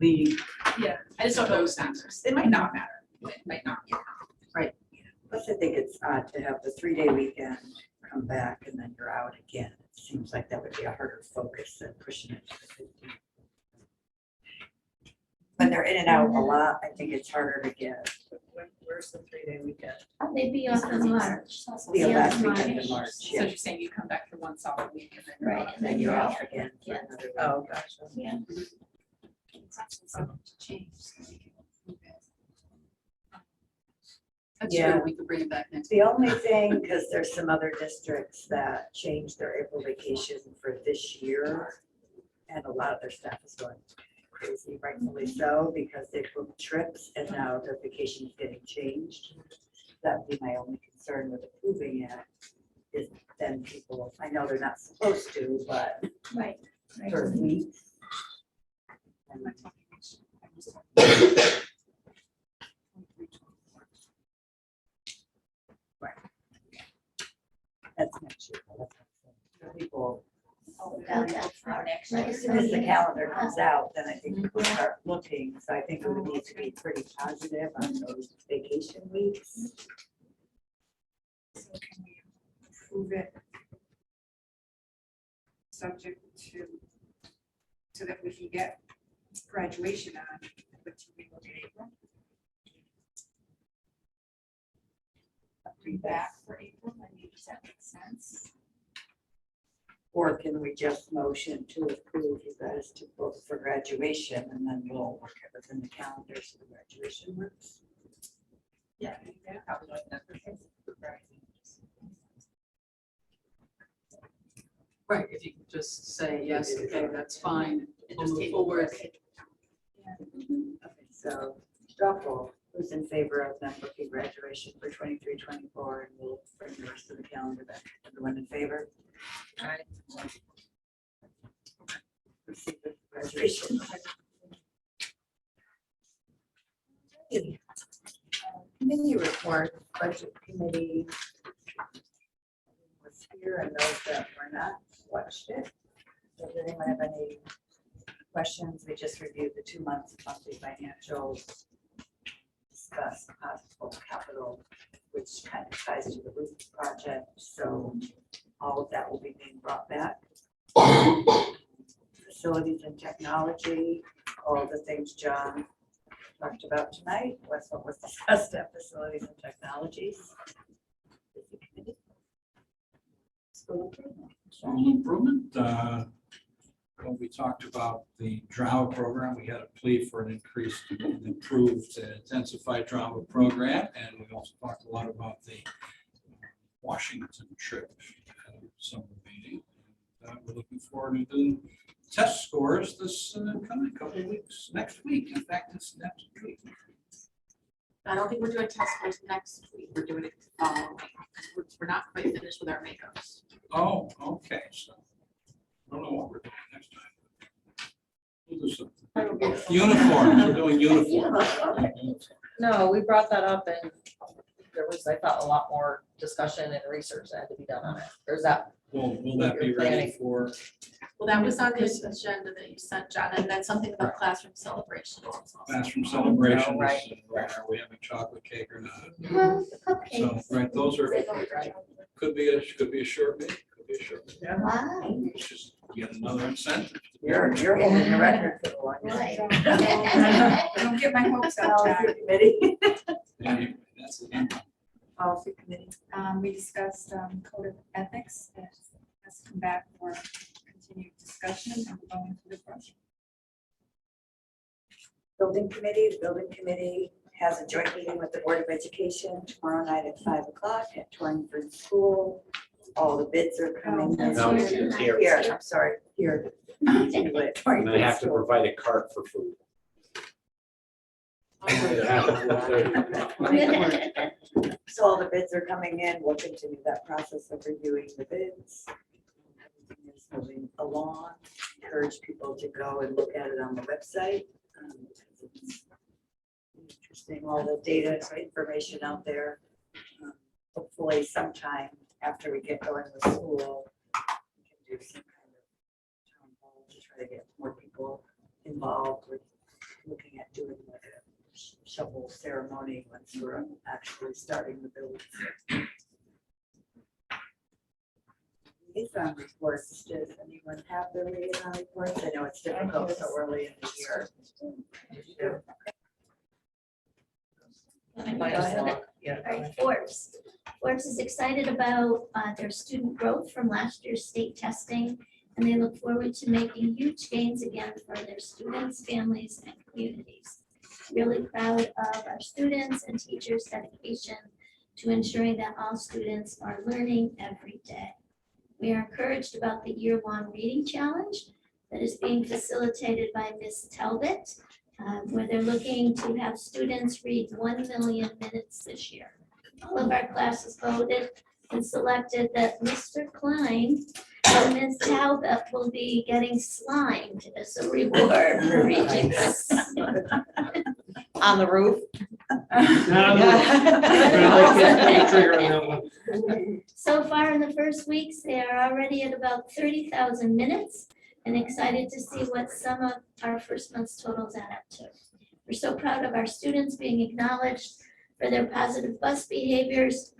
leave. Yeah, I just don't know those factors. It might not matter. It might not. Plus, I think it's odd to have the 3-day weekend, come back, and then you're out again. It seems like that would be a harder focus than pushing it to the 15th. When they're in and out a lot, I think it's harder to get. Where's the 3-day weekend? They'd be off in March. The Yeah, last March. weekend in March, So yeah. you're saying you come back for one solid week and then you're Right, off. and Then you're off again for Yeah. another week. Oh, gotcha. Yeah. That's Yeah. true. We could bring it back next. The only thing, because there's some other districts that changed their April vacation for this year, and a lot of their staff is going crazy, rightfully so, because they booked trips and now their vacation is getting changed. That'd be my only concern with approving it, is then people, I know they're not supposed to, but Right. for weeks. And that's next year. People, as soon as the calendar comes out, then I think people start looking, so I think it would need to be pretty positive on those vacation weeks. So can we approve it subject to, so that we can get graduation on, but we look at April? Bring back for April, I mean, does that make sense? Or can we just motion to approve you guys to book for graduation, and then we'll work it within the calendar so the graduation works? Yeah. Probably like that. Right, if you could just say, yes, okay, that's fine, and just move forward. Okay, so Stoffel, who's in favor of them booking graduation for 23-24, and we'll bring the rest of the calendar back. Everyone in favor? Proceed with graduation. Committee report, budget committee was here, and those that were not watched it. Does anyone have any questions? We just reviewed the 2 months monthly financials, discussed possible capital, which kind of ties to the roof project. So all of that will be being brought back. Facilities and technology, all the things John talked about tonight, was what was discussed at facilities and technologies. School improvement. School improvement, when we talked about the drama program, we had a plea for an increased, improved, intensified drama program, and we also talked a lot about the Washington trip, summer meeting. We're looking forward to the test scores this coming couple of weeks, next week. In fact, it's next week. I don't think we're doing test scores next week. We're doing it the following week. We're not quite finished with our makeups. Oh, okay, so I don't know what we're doing next time. We'll do something. Uniforms, we're doing uniforms. No, we brought that up and there was, I thought, a lot more discussion and research that had to be done on it. There's that. Will that be ready for? Well, that was on this agenda that you sent, John, and then something about classroom celebrations. Classroom celebrations, Right. are we having chocolate cake or not? Well, the So, cupcakes. right, those are, could be a short meeting, could be a short meeting. Wow. It's just yet another incentive. You're holding the record for the longest. Right. Don't get my hopes up, John. Policy committee. Yeah, that's the end. Policy committee. We discussed code of ethics that has come back for continued discussion and we're going through the process. Building committee, the building committee has a joint meeting with the Board of Education tomorrow night at 5 o'clock at Torrington School. All the bids are coming. in. No, it's here. Here, I'm sorry, here. Anyway, at And Torrington I have to School. provide a cart for food. So all the bids are coming in. We'll continue that process of reviewing the bids. Everything is moving along. Encourage people to go and look at it on the website. It's interesting, all the data, information out there. Hopefully sometime after we get going with school, we can do some kind of town hall to try to get more people involved with looking at doing like a shovel ceremony once we're actually starting the building. Liaison reports, does anyone have their liaison reports? I know it's difficult so early in the year. Mine is long, yeah. All right, Forbes. Forbes is excited about their student growth from last year's state testing, and they look forward to making huge gains again for their students, families, and communities. Really proud of our students and teachers' dedication to ensuring that all students are learning every day. We are encouraged about the year-long reading challenge that is being facilitated by Ms. Talbot, where they're looking to have students read 1 million minutes this year. All of our classes voted and selected that Mr. Klein and Ms. Talbot will be getting slimed as a reward for reading this. On the roof. So far in the first weeks, they are already at about 30,000 minutes and excited to see what some of our first month's totals add up to. We're so proud of our students being acknowledged for their positive bus behaviors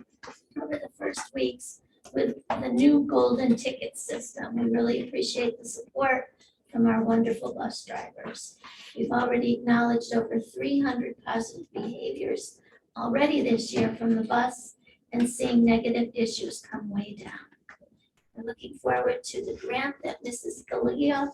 over the first weeks with the new golden ticket system. We really appreciate the support from our wonderful bus drivers. We've already acknowledged over 300 positive behaviors already this year from the bus and seeing negative issues come way down. We're looking forward to the grant that Mrs. Galea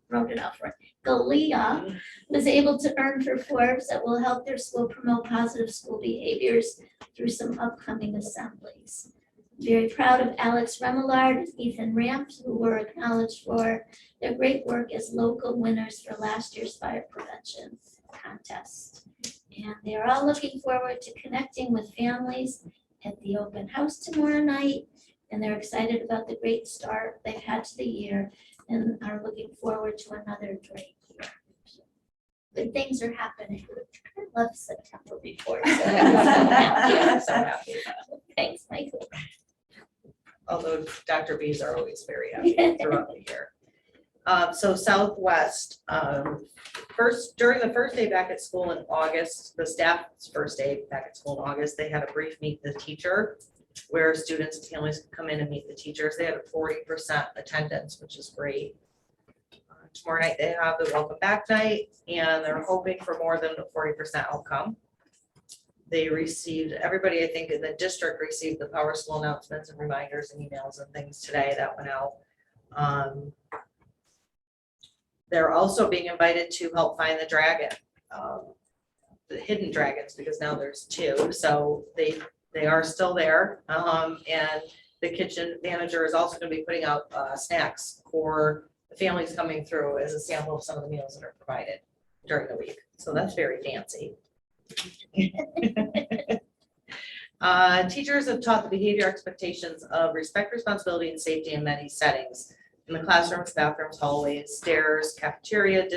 wrote it off right. Galea was able to earn for Forbes that will help their school promote positive school behaviors through some upcoming assemblies. Very proud of Alex Remillard and Ethan Ramps, who were acknowledged for their great work as local winners for last year's fire prevention contest. And they're all looking forward to connecting with families at the open house tomorrow night. And they're excited about the great start they've had to the year and are looking forward to another great year. Good things are happening. I love September reports. I'm so happy. Thanks, Michael. Although Dr. B's are always very happy throughout the year. So Southwest, during the first day back at school in August, the staff's first day back at school in August, they had a brief meet the teacher where students and families could come in and meet the teachers. They had a 40% attendance, which is great. Tomorrow night they have the welcome back night, and they're hoping for more than a 40% outcome. They received, everybody I think in the district received the Power School announcements and reminders and emails and things today that went out. They're also being invited to help find the dragon, the hidden dragons, because now there's 2. So they are still there. And the kitchen manager is also going to be putting out snacks for the families coming through as a sample of some of the meals that are provided during the week. So that's very fancy. Teachers have taught the behavior expectations of respect, responsibility, and safety in many settings. In the classrooms, bathrooms, hallways, stairs, cafeteria,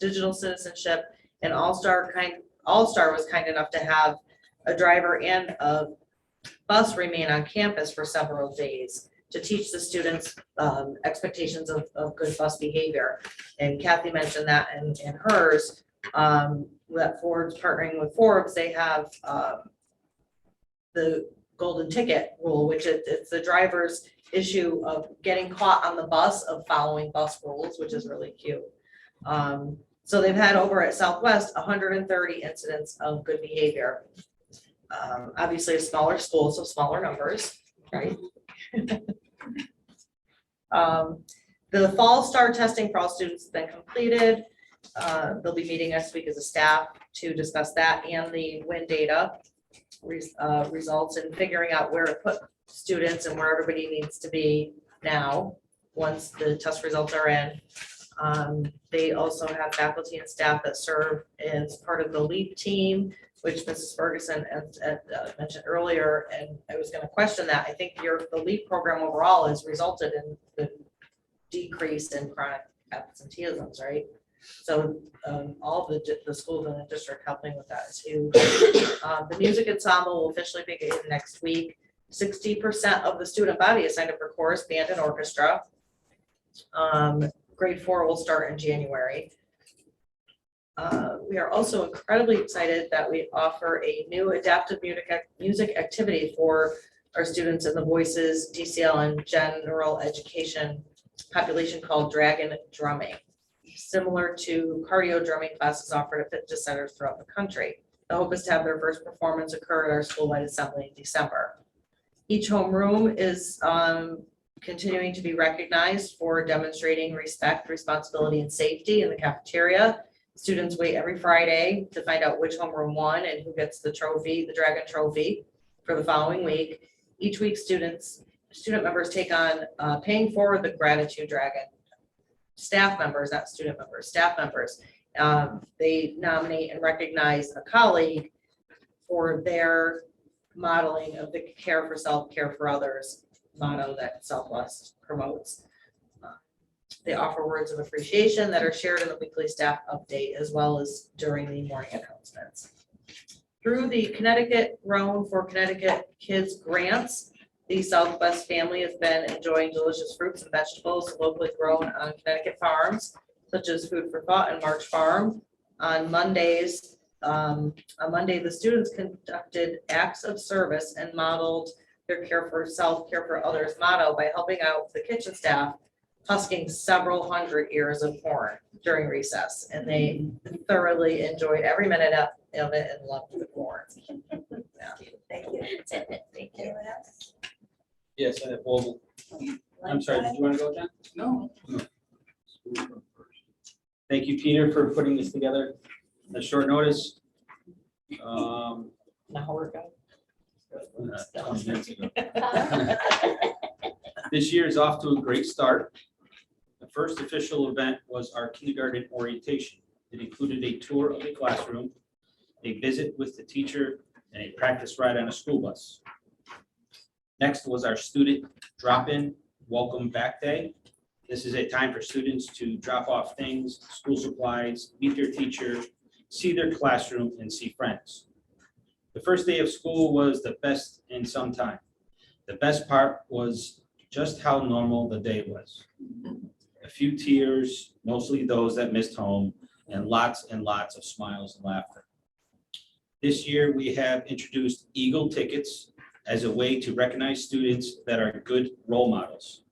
digital citizenship, and All-Star was kind enough to have a driver and a bus remain on campus for several days to teach the students expectations of good bus behavior. And Kathy mentioned that in hers, that Ford's partnering with Forbes, they have the golden ticket rule, which it's the driver's issue of getting caught on the bus of following bus rules, which is really cute. So they've had over at Southwest 130 incidents of good behavior. Obviously a smaller school, so smaller numbers, right? The fall STAR testing for all students has been completed. They'll be meeting next week as a staff to discuss that and the WIN data results and figuring out where to put students and where everybody needs to be now once the test results are in. They also have faculty and staff that serve as part of the LEAP team, which Mrs. Ferguson mentioned earlier, and I was going to question that. I think the LEAP program overall has resulted in the decrease in chronic absenteeisms, right? So all the schools in the district helping with that is huge. The music ensemble will officially begin next week. 60% of the student body is signed up for chorus, band, and orchestra. Grade 4 will start in January. We are also incredibly excited that we offer a new adaptive music activity for our students in the Voices, DCL, and general education population called Dragon Drumming. Similar to cardio drumming classes offered at fitness centers throughout the country. The hope is to have their first performance occur at our school-wide assembly in December. Each homeroom is continuing to be recognized for demonstrating respect, responsibility, and safety in the cafeteria. Students wait every Friday to find out which homeroom won and who gets the trophy, the Dragon Trophy, for the following week. Each week, student members take on paying forward the Gratitude Dragon. Staff members, not student members, staff members. They nominate and recognize a colleague for their modeling of the care for self, care for others motto that Southwest promotes. They offer words of appreciation that are shared in the weekly staff update as well as during the morning announcements. Through the Connecticut Grown for Connecticut Kids grants, the Southwest family has been enjoying delicious fruits and vegetables locally grown on Connecticut farms, such as Food for Thought and March Farm. On Monday, the students conducted acts of service and modeled their care for self, care for others motto by helping out the kitchen staff husking several hundred ears of corn during recess, and they thoroughly enjoyed every minute of it and loved the corn. Yeah. Thank you. Thank you. Anyone else? Yes, well, I'm sorry, did you want to go, John? No. Thank you, Peter, for putting this together at short notice. Now we're going. 20 minutes ago. This year is off to a great start. The first official event was our kindergarten orientation. It included a tour of the classroom, a visit with the teacher, and a practice ride on a school bus. Next was our student drop-in welcome back day. This is a time for students to drop off things, school supplies, meet their teacher, see their classroom, and see friends. The first day of school was the best in some time. The best part was just how normal the day was. A few tears, mostly those that missed home, and lots of smiles and laughter. This year, we have introduced Eagle tickets as a way to recognize students that are good role models.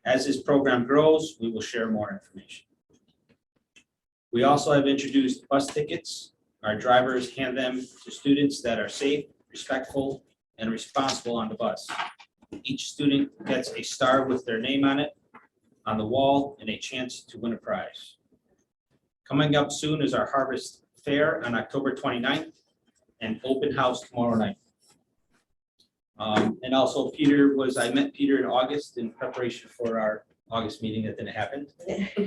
As this program grows, we will share more information. We also have introduced bus tickets. Our drivers hand them to students that are safe, respectful, and responsible on the bus. Each student gets a star with their name on it on the wall and a chance to win a prize. Coming up soon is our Harvest Fair on October 29th and open house tomorrow night. And also I met Peter in August in preparation for our August meeting that didn't happen.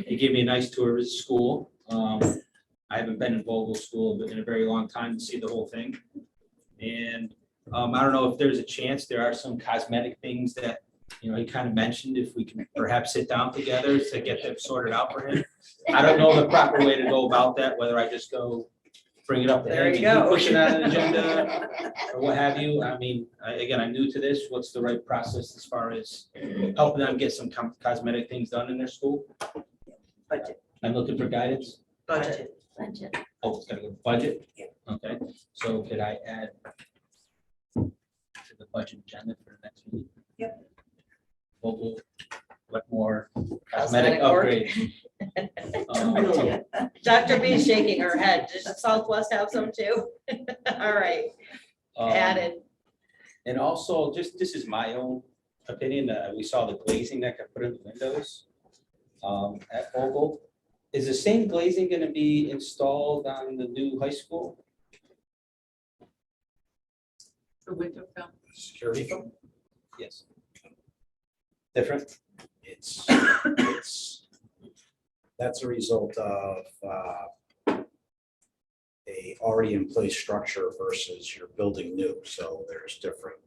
He gave me a nice tour of his school. I haven't been in Vogel School in a very long time to see the whole thing. And I don't know if there's a chance, there are some cosmetic things that, he kind of mentioned, if we can perhaps sit down together to get them sorted out for him. I don't know the proper way to go about that, whether I just go bring it up to him. There you and go. Push it on an agenda or what have you. I mean, again, I'm new to this. What's the right process as far as helping them get some cosmetic things done in their school? Budget. I'm looking for guidance. Budget. Budget. Oh, it's gotta go budget? Yeah. Okay, so could I add to the budget agenda for the next meeting? Yep. What more cosmetic Cosmetic work. upgrades? Dr. B is shaking her head. Does Southwest have some too? All right, added. And also, this is my own opinion, we saw the glazing that got put in the windows at Vogel. Is the same glazing gonna be installed on the new high school? The window film. Security film, Yes. Different? it's, that's a result of a already in place structure versus you're building new, so there's different,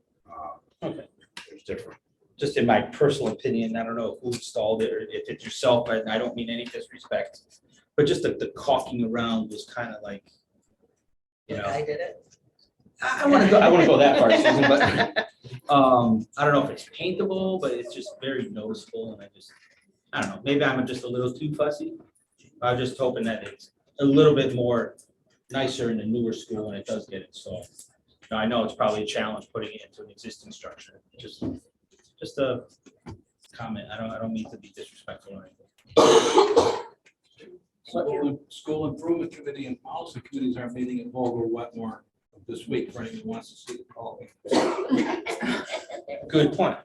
Okay. there's different. Just in my personal opinion, I don't know who installed it or if it's yourself, but I don't mean any disrespect. But just the caulking around was kind of like, I did it. I want to go that far, Susan, but I don't know if it's paintable, but it's just very noticeable and I don't know, maybe I'm just a little too fussy. I was just hoping that it's a little bit more nicer in the newer school when it does get installed. Now, I know it's probably a challenge putting it into an existing structure, just a comment. I don't mean to be disrespectful or anything. School Improvement Committee and Policy Committees are meeting in Volga Wetmore this week for anyone who wants to see the call. Good point.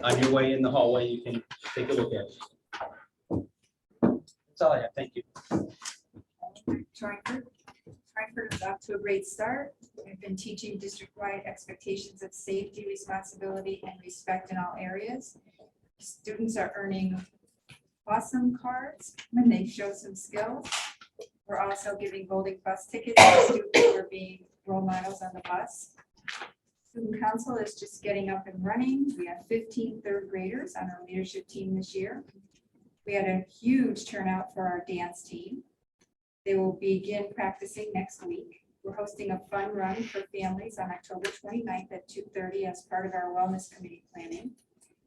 On your way in the hallway, you can take a look at it. That's all I have. Thank you. Torrington is off to a great start. We've been teaching district-wide expectations of safety, responsibility, and respect in all areas. Students are earning awesome cards when they show some skills. We're also giving golden bus tickets to students who are being role models on the bus. Student council is just getting up and running. We have 15 third graders on our leadership team this year. We had a huge turnout for our dance team. They will begin practicing next week. We're hosting a fun run for families on October 29th at 2:30 as part of our wellness committee planning.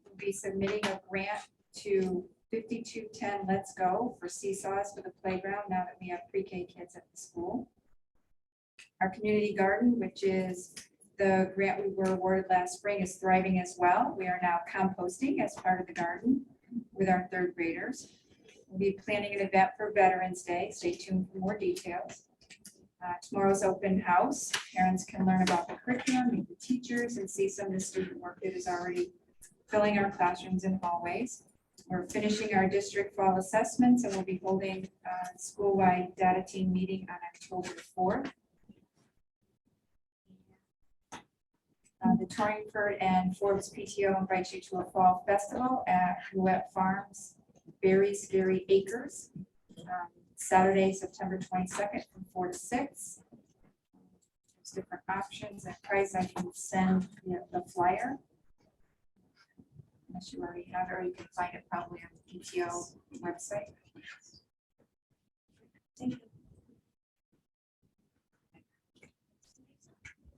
We'll be submitting a grant to 5210 Let's Go for seesaws for the playground now that we have pre-K kids at the school. Our community garden, which is the grant we were awarded last spring, is thriving as well. We are now composting as part of the garden with our third graders. We'll be planning an event for Veterans Day. Stay tuned for more details. Tomorrow's open house. Parents can learn about the curriculum, meet the teachers, and see some of the student work that is already filling our classrooms and hallways. We're finishing our district fall assessments, and we'll be holding a school-wide data team meeting on October 4th. The Torrington and Forbes PTO invites you to a fall festival at Ruette Farms, Very Scary Acres, Saturday, September 22nd from 4 to 6. There's different options and price. I can send the flyer. Unless you already have it, or you can find it probably on the PTO website. Thank you.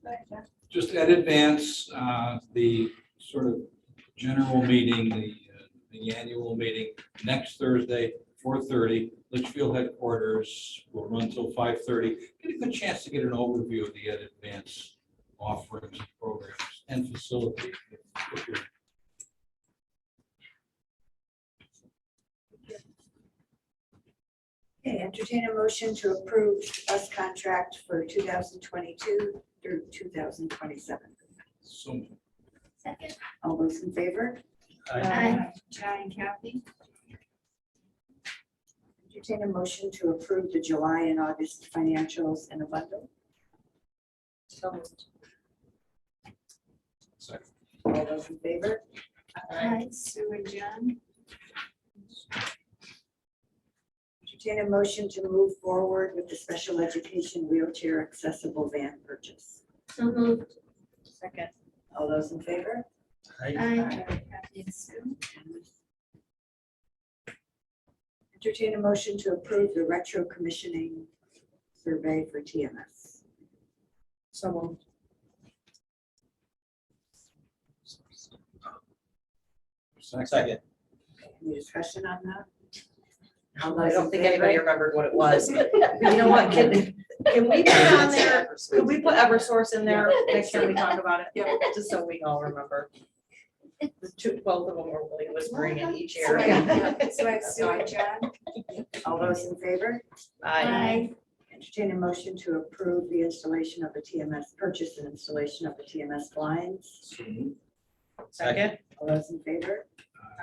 Go ahead, Jeff. Just at advance, the sort of general meeting, the annual meeting next Thursday, 4:30, Litchfield headquarters will run till 5:30. Get a good chance to get an overview of the at advance offerings, programs, and facility. If you're Okay, entertain a motion to approve bus contract for 2022 through 2027. so Second. All those in favor? Aye. John and Kathy. Entertain a motion to approve the July and August financials in a bundle. So moved. second. All those in favor? Aye. Sue and John. Entertain a motion to move forward with the special education wheelchair accessible van purchase. So moved. Second. All those in favor? Aye. Kathy and Sue. Entertain a motion to approve the retro commissioning survey for TMS. So moved. Second. Any discussion on that? I don't think anybody remembered what it was. You know what, can we put on there, can we put Eversource in there next time we talk about it? Yeah, just so we all remember. Both of them were really whispering in each So I area. have Sue and John. All those in favor? Aye. Entertain a motion to approve the installation of the TMS, purchase and installation of the TMS blinds. Second. All those in favor?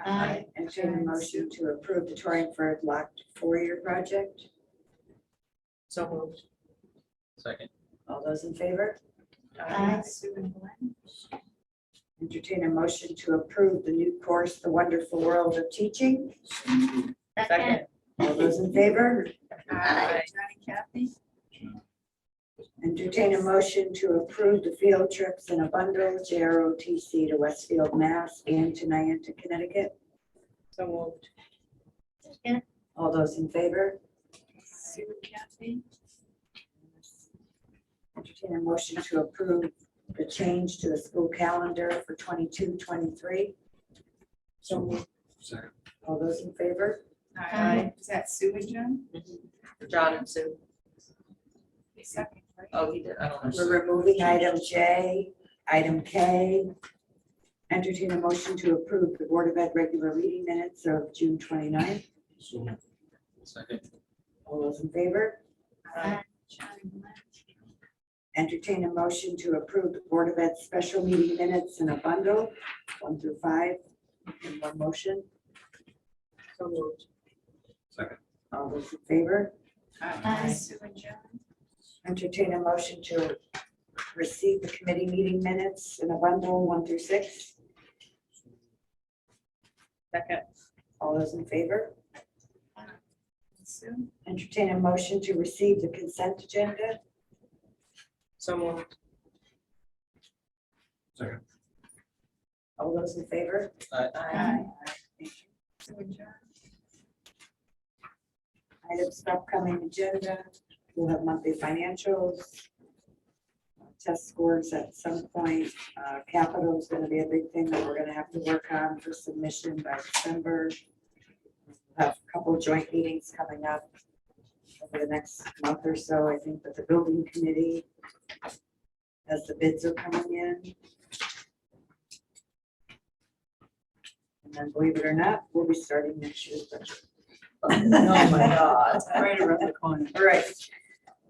Aye. Entertain a motion to approve the Torrington locked four-year project. So moved. Second. All those in favor? Aye. Sue and Glenn. Entertain a motion to approve the new course, The Wonderful World of Teaching. Second. All those in favor? Aye. John and Kathy. Entertain a motion to approve the field trips in a bundle, JROTC to Westfield, Mass. And to Niantic, Connecticut. So moved. Second. All those in favor? Sue and Kathy. Entertain a motion to approve the change to the school calendar for 22-23. So moved. Second. All those in favor? Aye. Is that Sue and John? John and Sue. second, right? Oh, he did, I don't know. We're removing item J, item K. Entertain a motion to approve the Board of Ed regular meeting minutes of June 29th. So moved. Second. All those in favor? Aye. Entertain a motion to approve the Board of Ed special meeting minutes in a bundle, 1 through 5, in one motion. So moved. Second. All those in favor? Aye. Sue and John. Entertain a motion to receive the committee meeting minutes in a bundle, 1 through 6. Second. All those in favor? Sue. Entertain a motion to receive the consent agenda. So moved. Second. All those in favor? Aye. Sue and John. Items for upcoming agenda, we'll have monthly financials, test scores at some point. Capital is going to be a big thing that we're going to have to work on for submission by December. We'll have a couple of joint meetings coming up over the next month or so, I think, with the building committee as the bids are coming in. And then, believe it or not, we'll be starting next year's budget. Oh my God. Right around the corner. All right.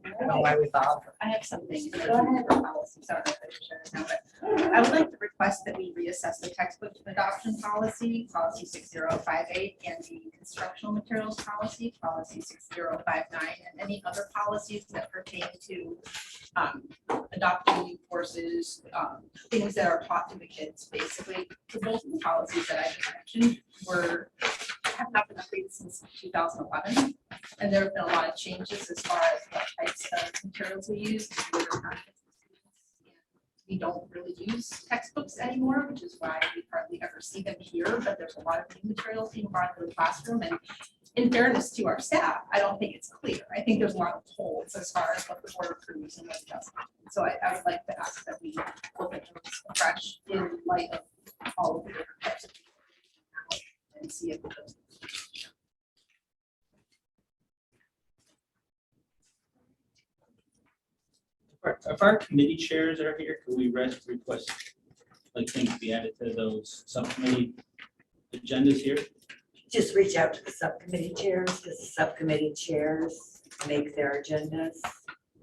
I don't know why we thought. I have something. Go ahead. Sorry, I would like to request that we reassess the textbook adoption policy, policy 6058, and the instructional materials policy, policy 6059, and any other policies that pertain to adopting new courses, things that are taught to the kids, basically. So both of the policies that I just mentioned have not been updated since 2011. And there have been a lot of changes as far as what types of materials we use. We don't really use textbooks anymore, which is why we hardly ever see them here, but there's a lot of new materials being brought to the classroom. And in fairness to our staff, I don't think it's clear. I think there's a lot of holes as far as what the board approves and what doesn't. So I would like to ask that we look at those fresh in light of all of the different types of and see if those. If our committee chairs are here, can we request like things to be added to those subcommittee agendas here? Just reach out to the subcommittee chairs, because the subcommittee chairs make their agendas,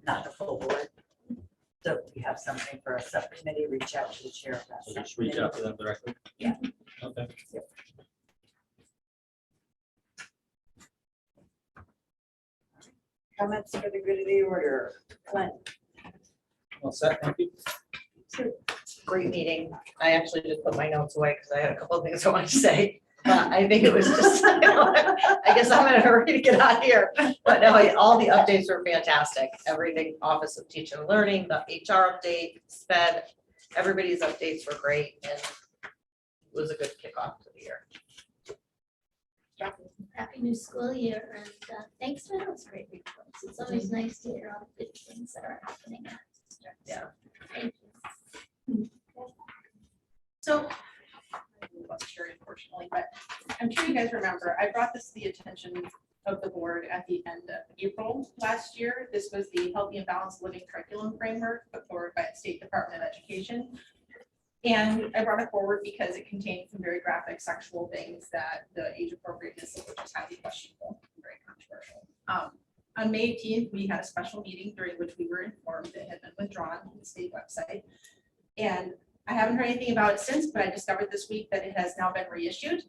not the full board. So if you have something for a subcommittee, reach out to the chair of that So just reach out to them directly? Yeah. Okay. Comments for the good of the order. Clint? Well, set, thank you. Great meeting. I actually just put my notes away because I had a couple of things I wanted to say. I think it was just, I guess I'm in a hurry to get out of here. But no, all the updates were fantastic. Everything, Office of Teaching and Learning, the HR update, SPED, everybody's updates were great and it was a good kickoff to the year. Happy new school year, and thanks for those great reports. It's always nice to hear all the good things that are happening at district. Yeah. Thank you. So, I wasn't sure unfortunately, but I'm sure you guys remember, I brought this to the attention of the board at the end of April last year. This was the Healthy and Balanced Living Curriculum Framework put forward by the State Department of Education. And I brought it forward because it contained some very graphic sexual things that the age appropriateness of which is highly questionable and very controversial. On May 18th, we had a special meeting during which we were informed it had been withdrawn from the state website. And I haven't heard anything about it since, but I discovered this week that it has now been reissued.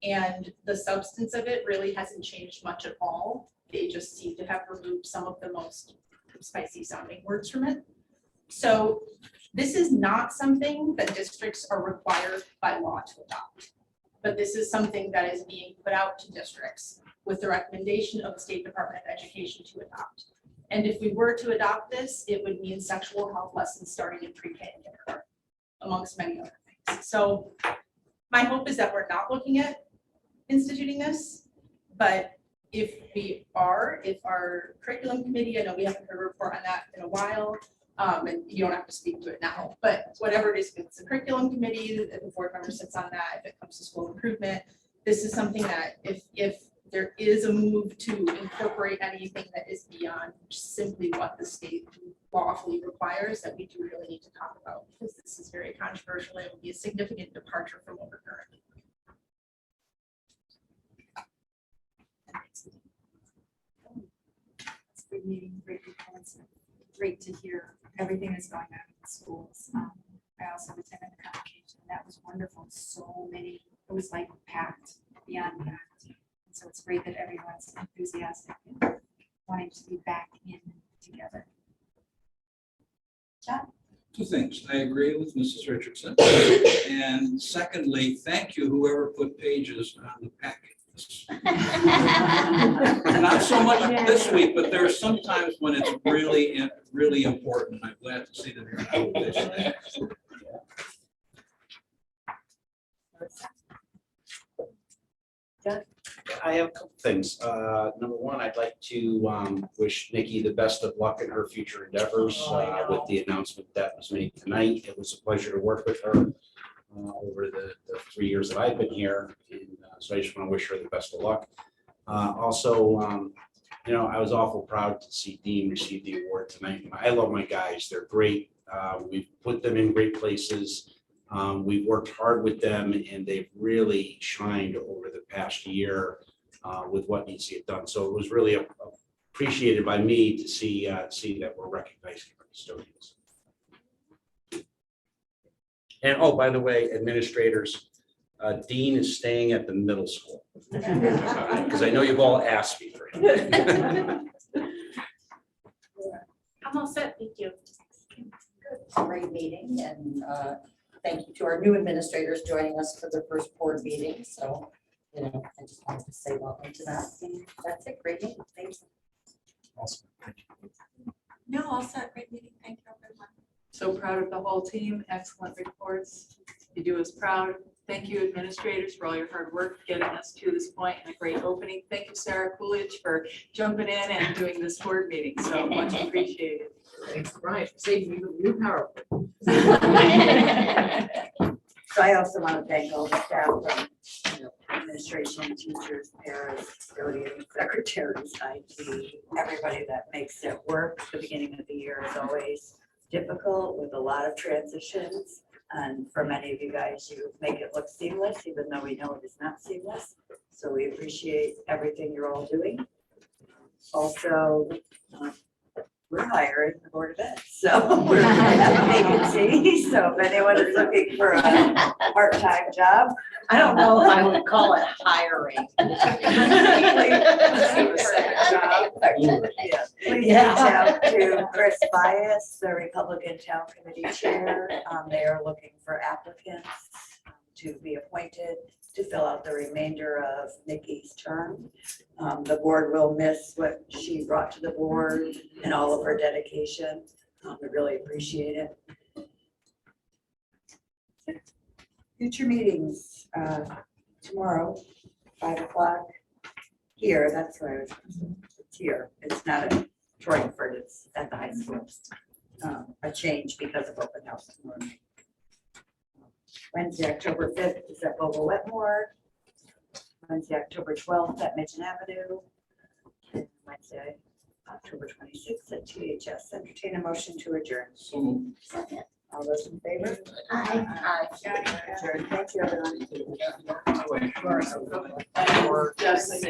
And the substance of it really hasn't changed much at all. They just seem to have removed some of the most spicy sounding words from it. So this is not something that districts are required by law to adopt. But this is something that is being put out to districts with the recommendation of the State Department of Education to adopt. And if we were to adopt this, it would mean sexual health lessons starting in pre-K and kindergarten, amongst many other things. So my hope is that we're not looking at instituting this, but if we are, if our curriculum committee, I know we haven't heard a report on that in a while, and you don't have to speak to it now, but whatever it is, if it's a curriculum committee, if the board member sits on that, if it comes to school improvement, this is something that if there is a move to incorporate anything that is beyond simply what the state lawfully requires, that we do really need to talk about, because this is very controversial. It will be a significant departure from what we're currently. It's a good meeting, great reports, great to hear everything that's going on in the schools. I also attended the convocation, and that was wonderful. So many, it was like packed beyond packed. And so it's great that everyone's enthusiastic and wanting to be back in together. John? Two things. I agree with Mrs. Richardson. And secondly, thank you, whoever put pages on the packet. Not so much this week, but there are some times when it's really, really important. I'm glad to see that you're out with this. I have a couple things. Number one, I'd like to wish Nikki the best of luck in her future endeavors with the announcement that was made tonight. It was a pleasure to work with her over the 3 years that I've been here. And so I just want to wish her the best of luck. Also, you know, I was awful proud to see Dean receive the award tonight. I love my guys. They're great. We've put them in great places. We've worked hard with them, and they've really shined over the past year with what needs to get done. So it was really appreciated by me to see that we're recognizing our custodians. And oh, by the way, administrators, Dean is staying at the middle school because I know you've all asked me for him. I'm all set, thank you. Great meeting, and thank you to our new administrators joining us for their first board meeting. So, you know, I just wanted to say welcome to that. And that's it. Great meeting. Thanks. Awesome. No, all set, great meeting. Thank you, everyone. So proud of the whole team, excellent reports. You do us proud. Thank you, administrators, for all your hard work getting us to this point and a great opening. Thank you, Sarah Coolidge, for jumping in and doing this board meeting. So much appreciated. Thanks, Brian, for saving me from new power. So I also want to thank all the staff from, you know, administration, teachers, parents, custodians, secretaries, IT, everybody that makes it work. The beginning of the year is always difficult with a lot of transitions. And for many of you guys, you make it look seamless, even though we know it is not seamless. So we appreciate everything you're all doing. Also, we're hiring the Board of Ed, so we're have a vacancy. So if anyone is looking for a part-time job, I don't know if I would call it hiring. please reach out to Chris Bias, the Republican Town Committee Chair. They are looking for applicants to be appointed to fill out the remainder of Nikki's term. The board will miss what she brought to the board and all of her dedication. We really appreciate it. Future meetings, tomorrow, 5 o'clock here. That's where it's here. It's not at Torrington, it's at the high school. A change because of open house tomorrow. Wednesday, October 5th is at Bobo Wetmore. Wednesday, October 12th at Midgeon Avenue. And Wednesday, October 26th at THS. Entertain a motion to adjourn. So moved. Second. All those in favor? Aye. Adjourn. Thank you, everyone. Or just